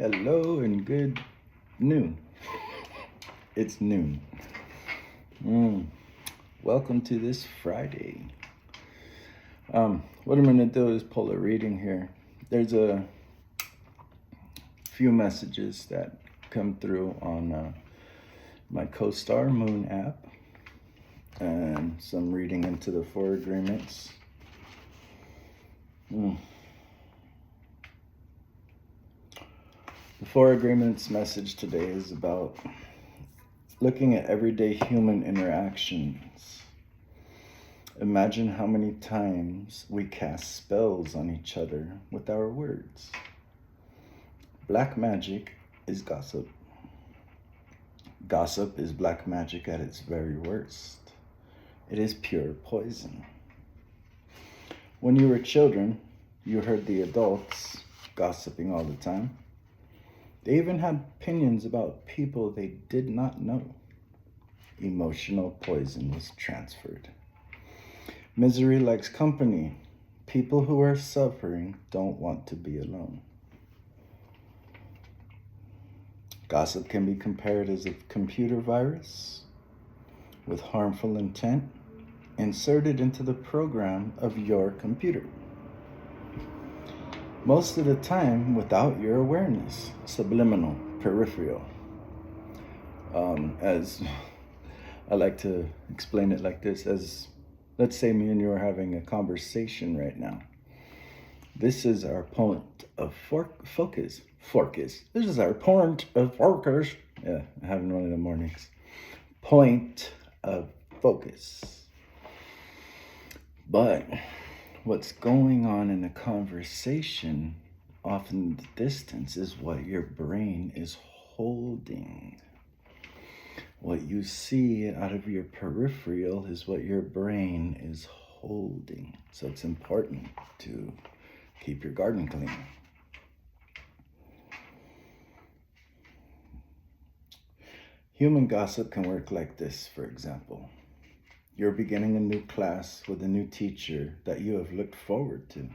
Hello and good noon. It's noon. Welcome to this Friday. What I'm going to do is pull a reading here. There's a few messages that come through on my CoStar Moon app, and some reading into the Four Agreements. The Four Agreements message today is about looking at everyday human interactions. Imagine how many times we cast spells on each other with our words. Black magic is gossip. Gossip is black magic at its very worst. It is pure poison. When you were children, you heard the adults gossiping all the time. They even had opinions about people they did not know. Emotional poison was transferred. Misery likes company. People who are suffering don't want to be alone. Gossip can be compared as a computer virus with harmful intent inserted into the program of your computer. Most of the time without your awareness, subliminal, peripheral. As I like to explain it like this, as let's say me and you are having a conversation right now. This is our point of focus. This is our point of focus. Yeah, I'm having one of the mornings. Point of focus. But what's going on in the conversation, off in the distance, is what your brain is holding. What you see out of your peripheral is what your brain is holding. So it's important to keep your garden clean. Human gossip can work like this, for example. You're beginning a new class with a new teacher that you have looked forward to.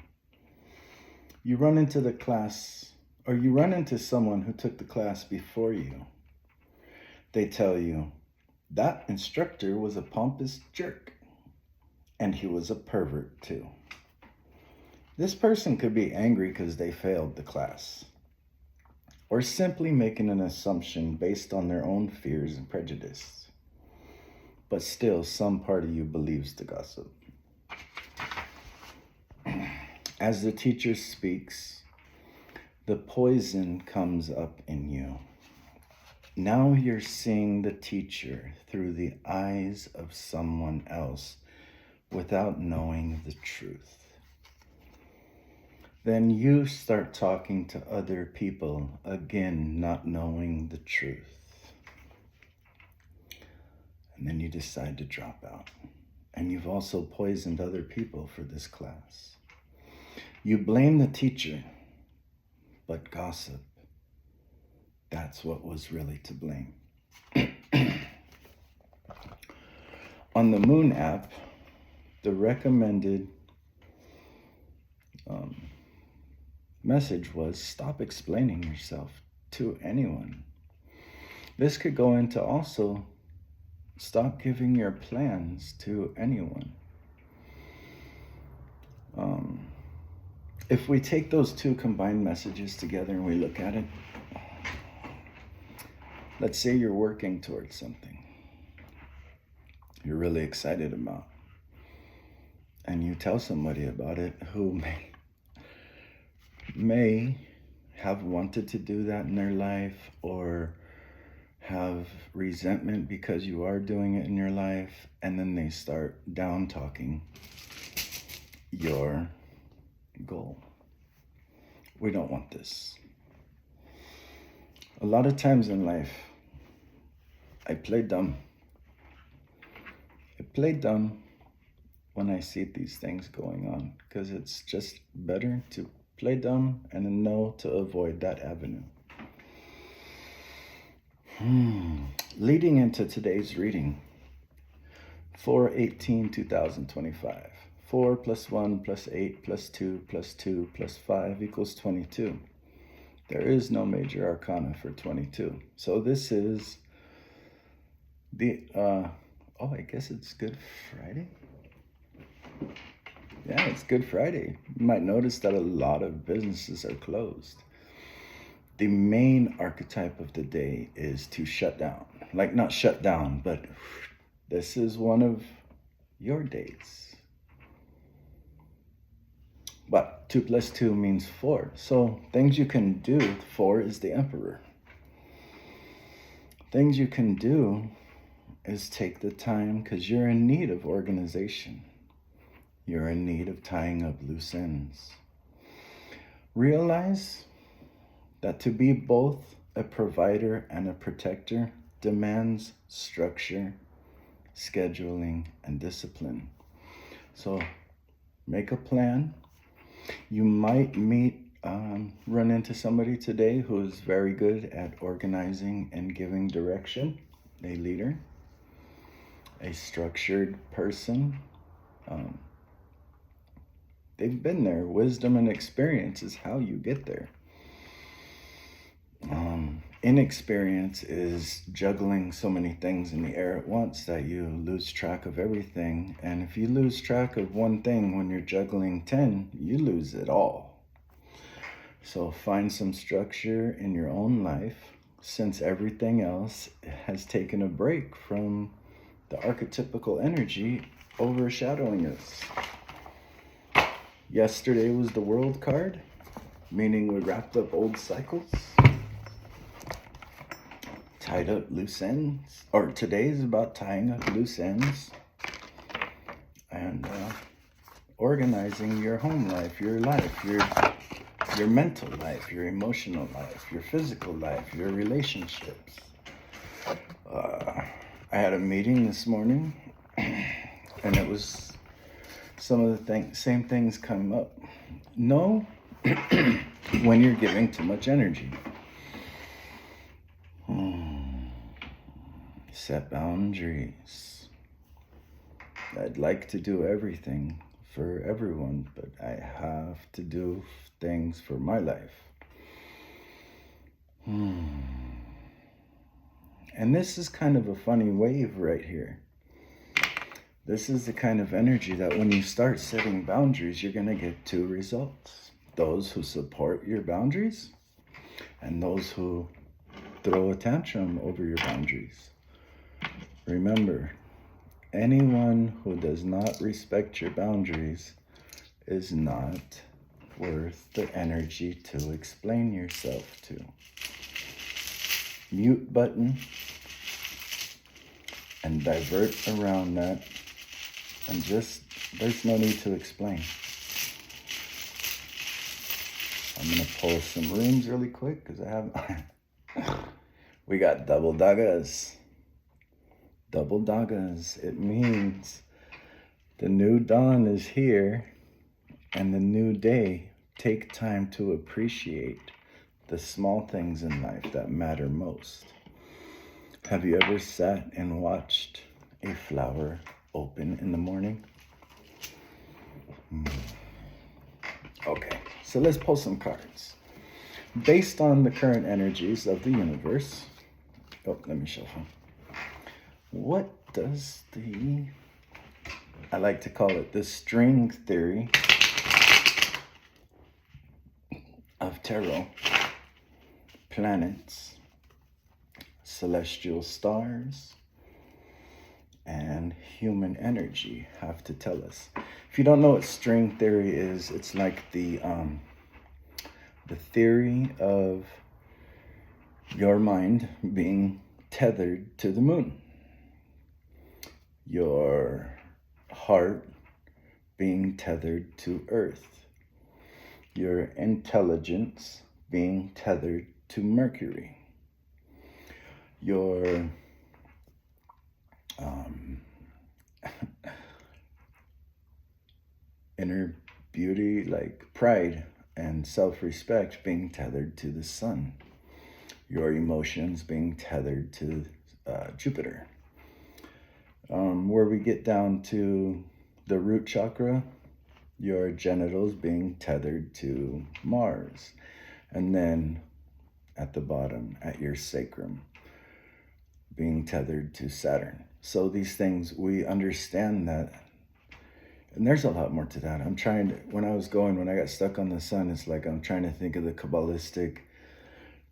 You run into the class, or you run into someone who took the class before you. They tell you, that instructor was a pompous jerk, and he was a pervert too. This person could be angry because they failed the class, or simply making an assumption based on their own fears and prejudice. But still, some part of you believes the gossip. As the teacher speaks, the poison comes up in you. Now you're seeing the teacher through the eyes of someone else without knowing the truth. Then you start talking to other people, again, not knowing the truth. And then you decide to drop out. And you've also poisoned other people for this class. You blame the teacher, but gossip, that's what was really to blame. On the Moon app, the recommended message was stop explaining yourself to anyone. This could go into also stop giving your plans to anyone. If we take those two combined messages together and we look at it, let's say you're working towards something you're really excited about, and you tell somebody about it who may have wanted to do that in their life, or have resentment because you are doing it in your life, and then they start down talking your goal. We don't want this. A lot of times in life, I play dumb. I play dumb when I see these things going on, because it's just better to play dumb and then know to avoid that avenue. Leading into today's reading, 4/18/2025. 4 + 1 + 8 + 2 + 2 + 5 = 22. There is no major arcana for 22. So this is the, I guess it's Good Friday. Yeah, it's Good Friday. You might notice that a lot of businesses are closed. The main archetype of the day is to shut down. Like, not shut down, but this is one of your days. But 2 plus 2 means 4. So things you can do, 4 is the Emperor. Things you can do is take the time, because you're in need of organization. You're in need of tying up loose ends. Realize that to be both a provider and a protector demands structure, scheduling, and discipline. So make a plan. You might run into somebody today who is very good at organizing and giving direction, a leader, a structured person. They've been there. Wisdom and experience is how you get there. Inexperience is juggling so many things in the air at once that you lose track of everything. And if you lose track of one thing when you're juggling 10, you lose it all. So find some structure in your own life, since everything else has taken a break from the archetypical energy overshadowing us. Yesterday was the World card, meaning we wrapped up old cycles, tied up loose ends, or today is about tying up loose ends and organizing your home life, your mental life, your emotional life, your physical life, your relationships. I had a meeting this morning, and it was some of the same things come up. Know when you're giving too much energy. Set boundaries. I'd like to do everything for everyone, but I have to do things for my life. And this is kind of a funny wave right here. This is the kind of energy that when you start setting boundaries, you're going to get 2 results. Those who support your boundaries and those who throw a tantrum over your boundaries. Remember, anyone who does not respect your boundaries is not worth the energy to explain yourself to. Mute button and divert around that, and just, there's no need to explain. I'm gonna pull some runes really quick because I have we got double dagas. Double dagas. It means the new dawn is here and the new day. Take time to appreciate the small things in life that matter most. Have you ever sat and watched a flower open in the morning? Okay, so let's pull some cards. Based on the current energies of the universe, let me shuffle. What does I like to call it the string theory of tarot, planets, celestial stars, and human energy have to tell us? If you don't know what string theory is, it's like the theory of your mind being tethered to the moon, your heart being tethered to Earth, your intelligence being tethered to Mercury, your inner beauty, like pride and self-respect, being tethered to the sun, your emotions being tethered to Jupiter. Where we get down to the root chakra, your genitals being tethered to Mars. And then at the bottom, at your sacrum, being tethered to Saturn. So these things, we understand that. And there's a lot more to that. When I got stuck on the sun, it's like I'm trying to think of the Kabbalistic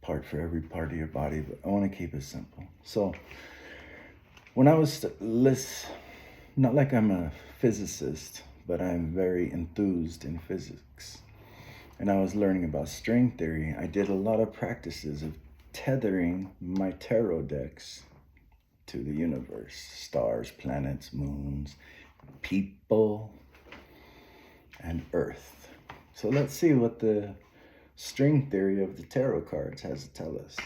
part for every part of your body, but I want to keep it simple. So when I was not like I'm a physicist, but I'm very enthused in physics. And I was learning about string theory. I did a lot of practices of tethering my tarot decks to the universe, stars, planets, moons, people, and Earth. So let's see what the string theory of the tarot cards has to tell us.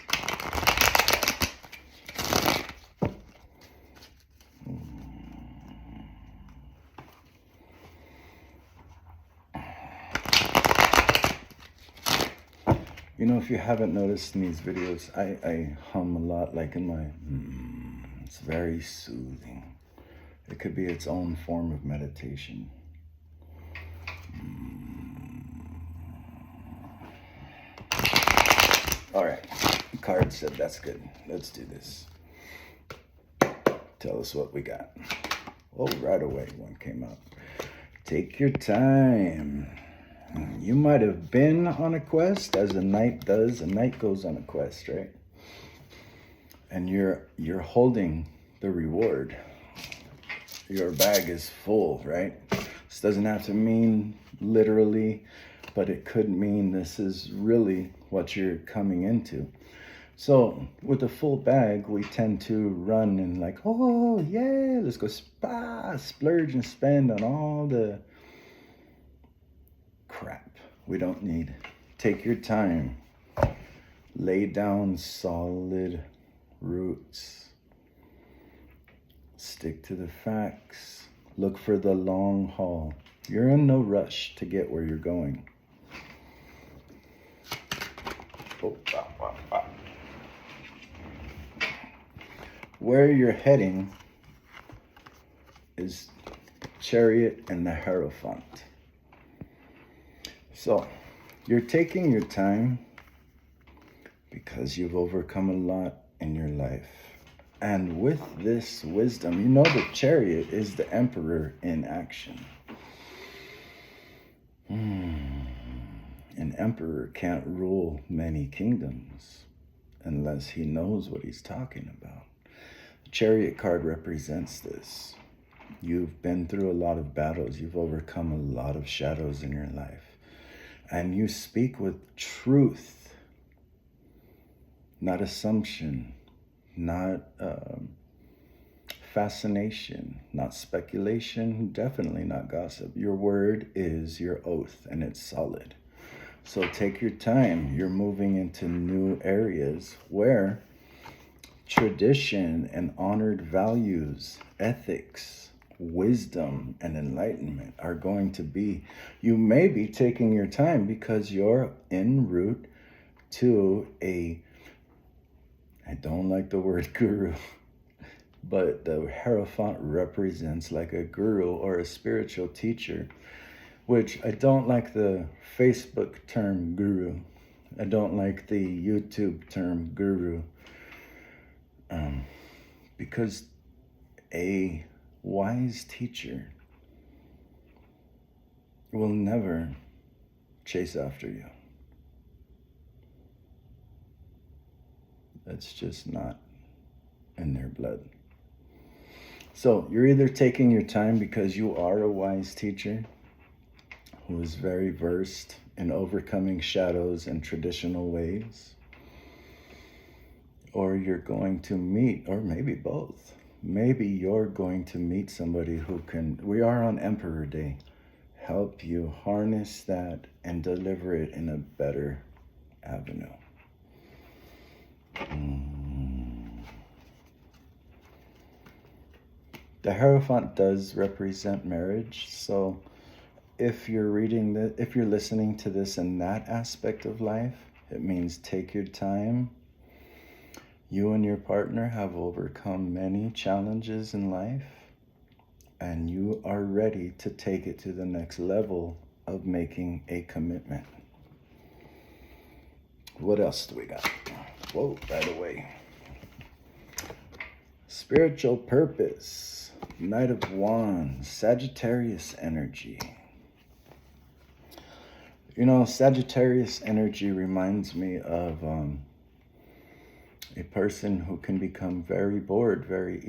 You know, if you haven't noticed in these videos, I hum a lot, like in my, it's very soothing. It could be its own form of meditation. All right, the card said that's good. Let's do this. Tell us what we got. Oh, right away one came up. Take your time. You might have been on a quest, as a knight does. A knight goes on a quest, right? And you're holding the reward. Your bag is full, right? This doesn't have to mean literally, but it could mean this is really what you're coming into. So with a full bag, we tend to run and like, oh yeah, let's go splurge and spend on all the crap we don't need. Take your time. Lay down solid roots. Stick to the facts. Look for the long haul. You're in no rush to get where you're going. Where you're heading is Chariot and the Hierophant. So you're taking your time because you've overcome a lot in your life. And with this wisdom, you know the Chariot is the emperor in action. An emperor can't rule many kingdoms unless he knows what he's talking about. The Chariot card represents this. You've been through a lot of battles. You've overcome a lot of shadows in your life. And you speak with truth, not assumption, not fascination, not speculation, definitely not gossip. Your word is your oath, and it's solid. So take your time. You're moving into new areas where tradition and honored values, ethics, wisdom, and enlightenment are going to be. You may be taking your time because you're en route to I don't like the word guru, but the Hierophant represents like a guru or a spiritual teacher, which I don't like the Facebook term guru. I don't like the YouTube term guru, because a wise teacher will never chase after you. That's just not in their blood. So you're either taking your time because you are a wise teacher who is very versed in overcoming shadows and traditional ways, or you're going to meet, or maybe both. Maybe you're going to meet somebody who can, we are on Emperor Day, help you harness that and deliver it in a better avenue. The Hierophant does represent marriage, so if you're if you're listening to this in that aspect of life, it means take your time. You and your partner have overcome many challenges in life, and you are ready to take it to the next level of making a commitment. What else do we got? Whoa, right away. Spiritual purpose. Knight of Wands. Sagittarius energy. You know, Sagittarius energy reminds me of a person who can become very bored very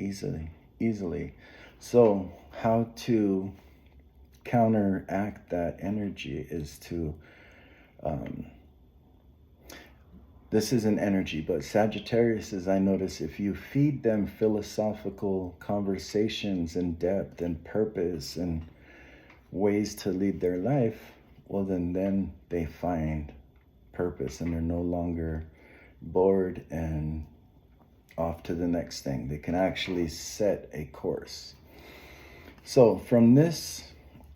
easily. So how to counteract that energy is to this is an energy, but Sagittarius is, I notice, if you feed them philosophical conversations and depth and purpose and ways to lead their life, well, then they find purpose and they're no longer bored and off to the next thing. They can actually set a course. So from this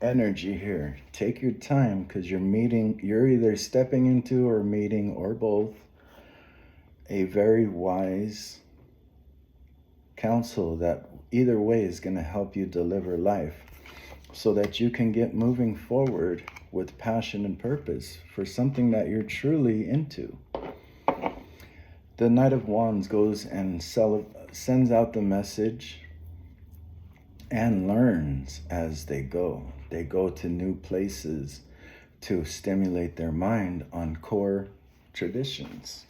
energy here, take your time, because you're either stepping into or meeting or both a very wise counsel that either way is going to help you deliver life so that you can get moving forward with passion and purpose for something that you're truly into. The Knight of Wands goes and sends out the message and learns as they go. They go to new places to stimulate their mind on core traditions.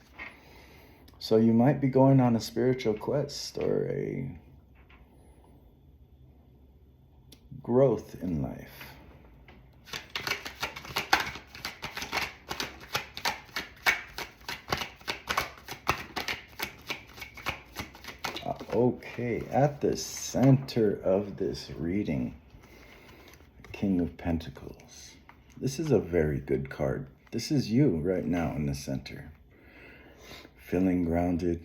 So you might be going on a spiritual quest or a growth in life. Okay, at the center of this reading, King of Pentacles. This is a very good card. This is you right now in the center. Feeling grounded,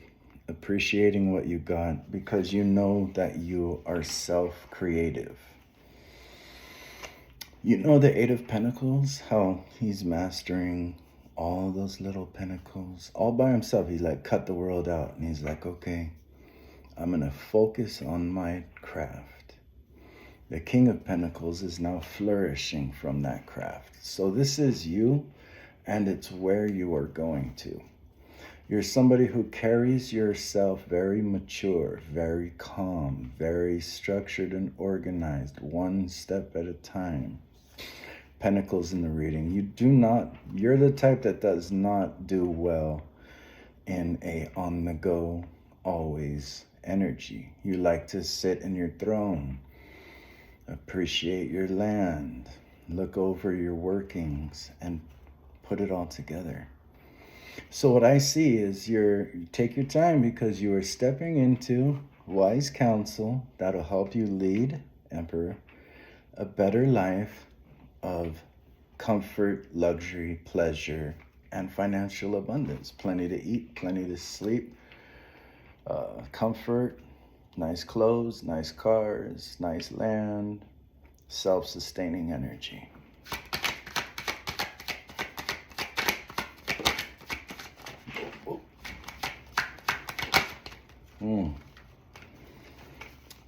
appreciating what you got, because you know that you are self-creative. You know the Eight of Pentacles, how he's mastering all those little pentacles all by himself. He like cut the world out and he's like, okay, I'm going to focus on my craft. The King of Pentacles is now flourishing from that craft. So this is you, and it's where you are going to. You're somebody who carries yourself very mature, very calm, very structured and organized, one step at a time. Pentacles in the reading. You're the type that does not do well in a on the go, always energy. You like to sit in your throne, appreciate your land, look over your workings, and put it all together. So what I see is you take your time, because you are stepping into wise counsel that'll help you lead, Emperor, a better life of comfort, luxury, pleasure, and financial abundance. Plenty to eat, plenty to sleep, comfort, nice clothes, nice cars, nice land, self-sustaining energy.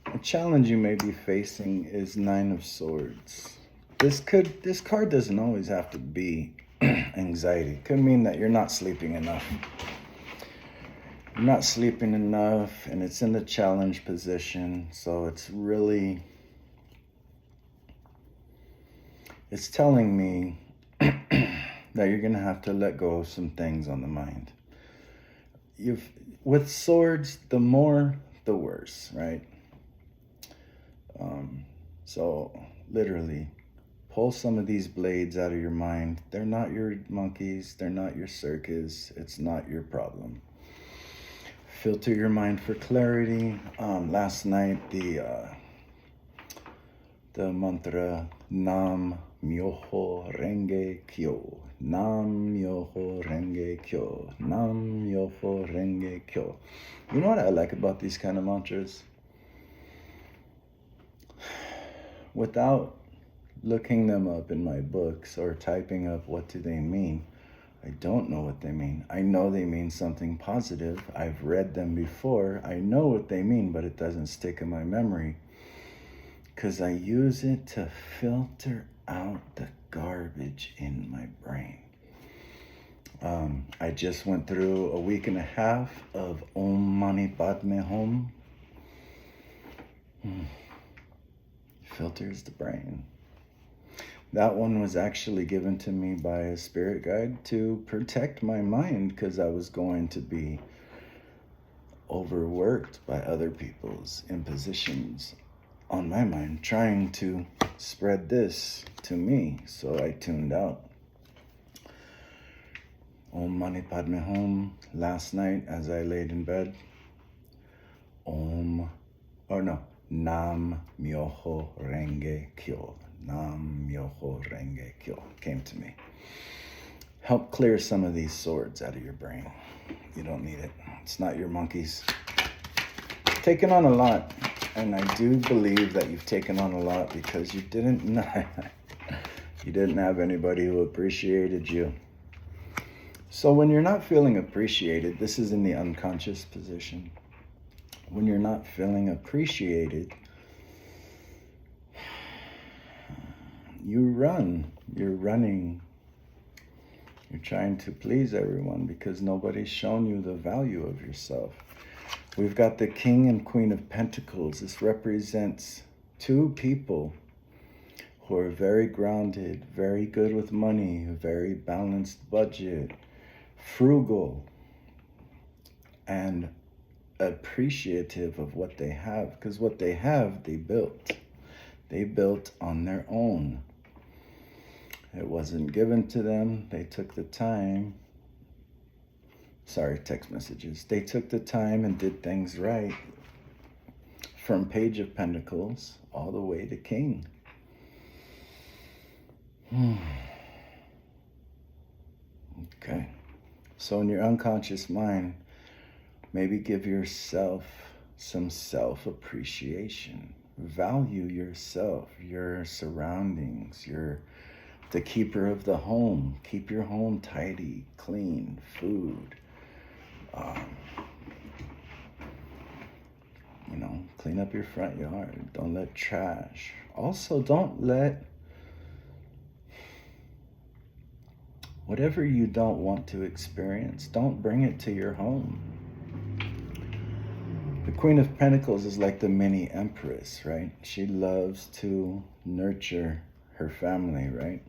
A challenge you may be facing is Nine of Swords. This card doesn't always have to be anxiety. It could mean that you're not sleeping enough. You're not sleeping enough, and it's in the challenge position. So it's telling me that you're going to have to let go of some things on the mind. With swords, the more, the worse, right? So literally, pull some of these blades out of your mind. They're not your monkeys. They're not your circus. It's not your problem. Filter your mind for clarity. Last night, the mantra Nam Myoho Renge Kyo. Nam Myoho Renge Kyo. Nam Myoho Renge Kyo. You know what I like about these kind of mantras? Without looking them up in my books or typing up what do they mean, I don't know what they mean. I know they mean something positive. I've read them before. I know what they mean, but it doesn't stick in my memory because I use it to filter out the garbage in my brain. I just went through a week and a half of Om Mani Padme Hum. Filters the brain. That one was actually given to me by a spirit guide to protect my mind because I was going to be overworked by other people's impositions on my mind, trying to spread this to me. So I tuned out. Om Mani Padme Hum last night as I laid in bed. Nam Myoho Renge Kyo. Nam Myoho Renge Kyo came to me. Help clear some of these swords out of your brain. You don't need it. It's not your monkeys. Taken on a lot, and I do believe that you've taken on a lot because you didn't have anybody who appreciated you. So when you're not feeling appreciated, this is in the unconscious position. When you're not feeling appreciated, you run. You're running. You're trying to please everyone because nobody's shown you the value of yourself. We've got the King and Queen of Pentacles. This represents two people who are very grounded, very good with money, a very balanced budget, frugal, and appreciative of what they have, because what they have, they built. They built on their own. It wasn't given to them. They took the time. Sorry, text messages. They took the time and did things right. From Page of Pentacles all the way to King. Okay. So in your unconscious mind, maybe give yourself some self-appreciation. Value yourself, your surroundings. You're the keeper of the home. Keep your home tidy, clean, food. Clean up your front yard. Don't let trash. Also, don't let whatever you don't want to experience, don't bring it to your home. The Queen of Pentacles is like the mini empress, right? She loves to nurture her family, right?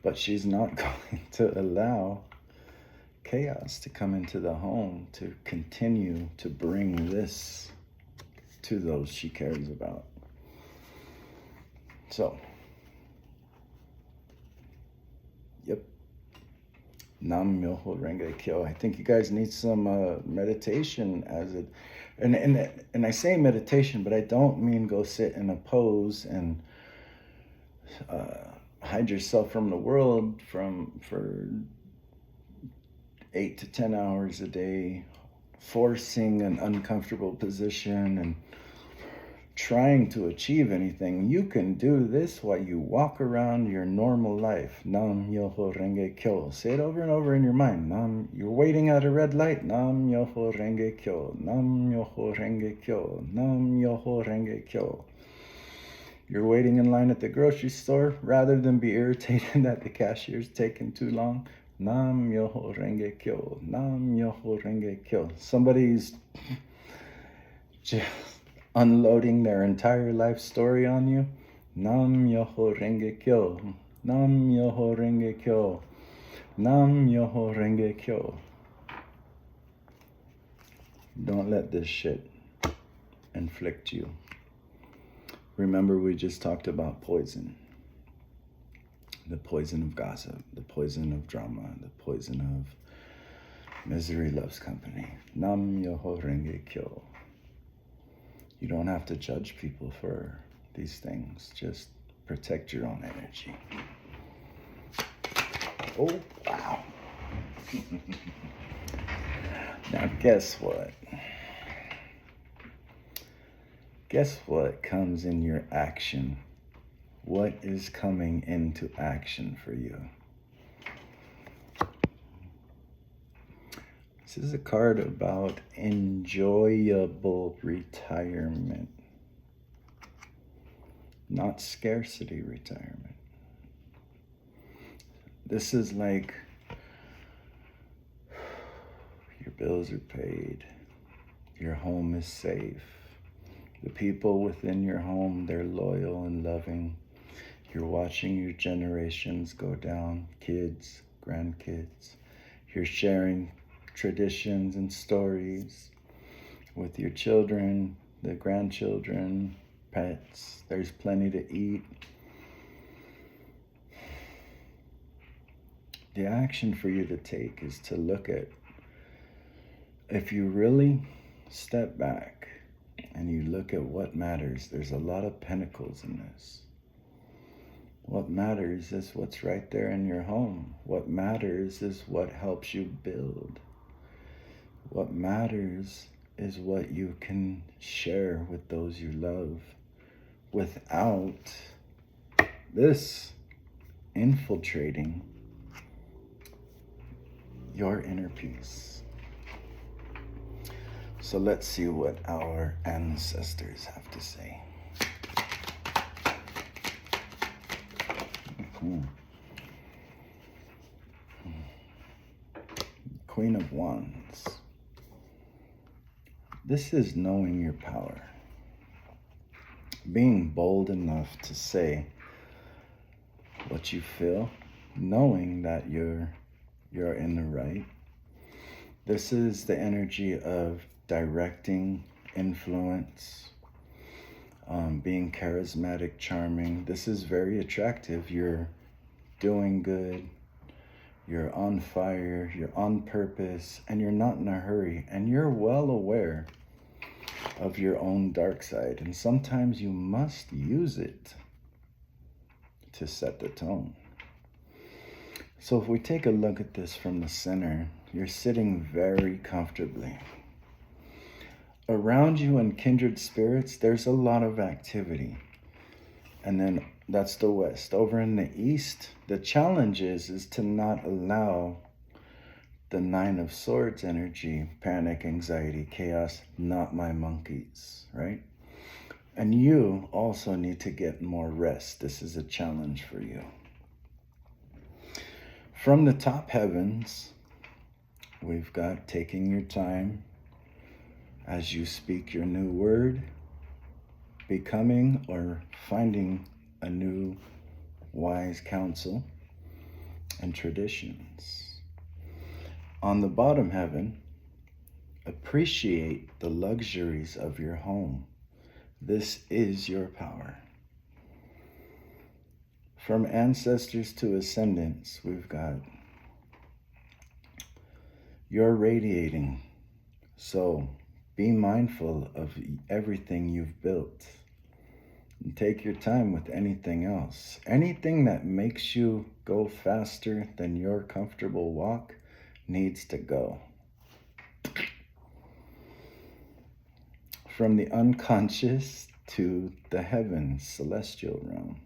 But she's not going to allow chaos to come into the home to continue to bring this to those she cares about. So, yep. Nam Myoho Renge Kyo. I think you guys need some meditation as it, and I say meditation, but I don't mean go sit in a pose and hide yourself from the world for 8 to 10 hours a day, forcing an uncomfortable position and trying to achieve anything. You can do this while you walk around your normal life. Nam Myoho Renge Kyo. Say it over and over in your mind. You're waiting at a red light. Nam Myoho Renge Kyo. Nam Myoho Renge Kyo. Nam Myoho Renge Kyo. You're waiting in line at the grocery store. Rather than be irritated that the cashier's taking too long, Nam Myoho Renge Kyo. Nam Myoho Renge Kyo. Somebody's just unloading their entire life story on you. Nam Myoho Renge Kyo. Nam Myoho Renge Kyo. Nam Myoho Renge Kyo. Don't let this shit inflict you. Remember, we just talked about poison. The poison of gossip, the poison of drama, the poison of misery loves company. Nam Myoho Renge Kyo. You don't have to judge people for these things. Just protect your own energy. Oh, wow. Now, guess what? Guess what comes in your action? What is coming into action for you? This is a card about enjoyable retirement, not scarcity retirement. This is like bills are paid. Your home is safe. The people within your home, they're loyal and loving. You're watching your generations go down, kids, grandkids. You're sharing traditions and stories with your children, the grandchildren, pets. There's plenty to eat. The action for you to take is to look at, if you really step back and you look at what matters, there's a lot of pentacles in this. What matters is what's right there in your home. What matters is what helps you build. What matters is what you can share with those you love without this infiltrating your inner peace. So let's see what our ancestors have to say. Queen of Wands. This is knowing your power. Being bold enough to say what you feel, knowing that you're in the right. This is the energy of directing, influence, being charismatic, charming. This is very attractive. You're doing good. You're on fire. You're on purpose. And you're not in a hurry. And you're well aware of your own dark side. And sometimes you must use it to set the tone. So if we take a look at this from the center, you're sitting very comfortably. Around you and kindred spirits, there's a lot of activity. And then that's the west. Over in the east, the challenge is to not allow the Nine of Swords energy, panic, anxiety, chaos, not my monkeys, right? And you also need to get more rest. This is a challenge for you. From the top heavens, we've got taking your time as you speak your new word, becoming or finding a new wise counsel and traditions. On the bottom heaven, appreciate the luxuries of your home. This is your power. From ancestors to ascendants, we've got you're radiating. So be mindful of everything you've built. And take your time with anything else. Anything that makes you go faster than your comfortable walk needs to go. From the unconscious to the heavens, celestial realm.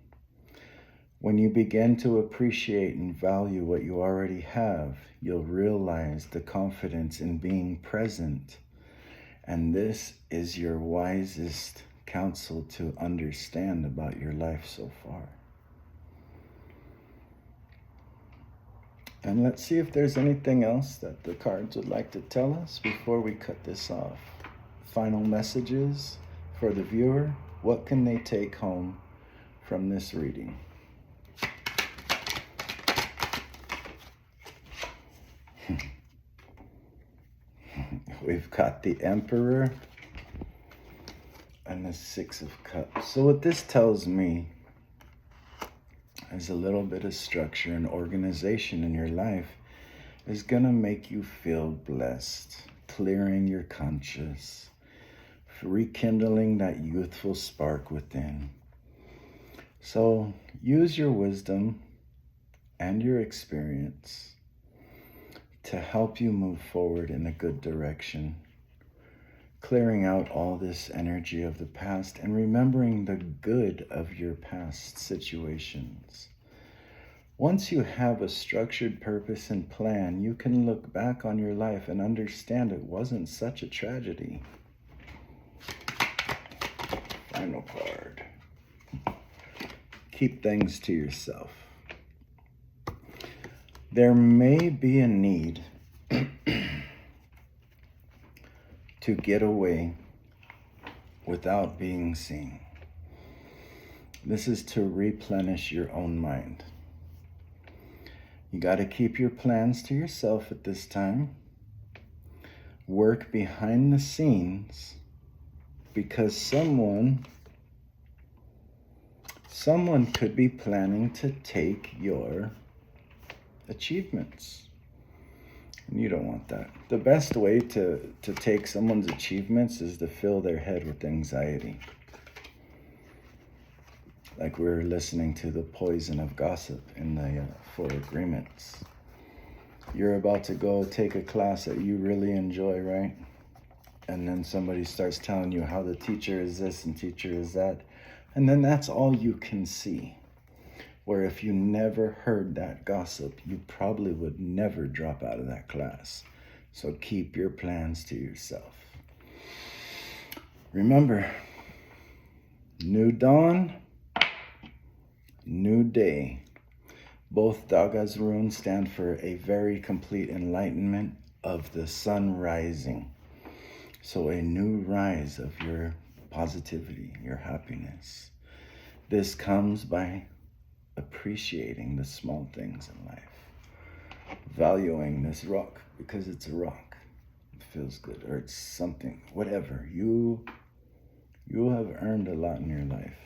When you begin to appreciate and value what you already have, you'll realize the confidence in being present. And this is your wisest counsel to understand about your life so far. And let's see if there's anything else that the cards would like to tell us before we cut this off. Final messages for the viewer. What can they take home from this reading? We've got the Emperor and the Six of Cups. So what this tells me is a little bit of structure and organization in your life is going to make you feel blessed, clearing your conscience, rekindling that youthful spark within. So use your wisdom and your experience to help you move forward in a good direction, clearing out all this energy of the past and remembering the good of your past situations. Once you have a structured purpose and plan, you can look back on your life and understand it wasn't such a tragedy. Final card. Keep things to yourself. There may be a need to get away without being seen. This is to replenish your own mind. You got to keep your plans to yourself at this time. Work behind the scenes because someone could be planning to take your achievements. And you don't want that. The best way to take someone's achievements is to fill their head with anxiety. Like we're listening to The Poison of Gossip in the 4 Agreements. You're about to go take a class that you really enjoy, right? And then somebody starts telling you how the teacher is this and teacher is that. And then that's all you can see. Where if you never heard that gossip, you probably would never drop out of that class. So keep your plans to yourself. Remember, new dawn, new day. Both Daga's runes stand for a very complete enlightenment of the sun rising. So a new rise of your positivity, your happiness. This comes by appreciating the small things in life. Valuing this rock because it's a rock. It feels good, or it's something, whatever. You have earned a lot in your life.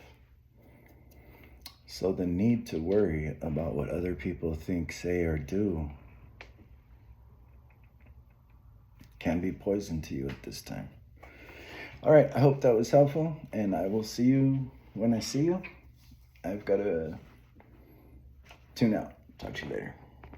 So the need to worry about what other people think, say, or do can be poison to you at this time. All right, I hope that was helpful, and I will see you when I see you. I've got to tune out. Talk to you later.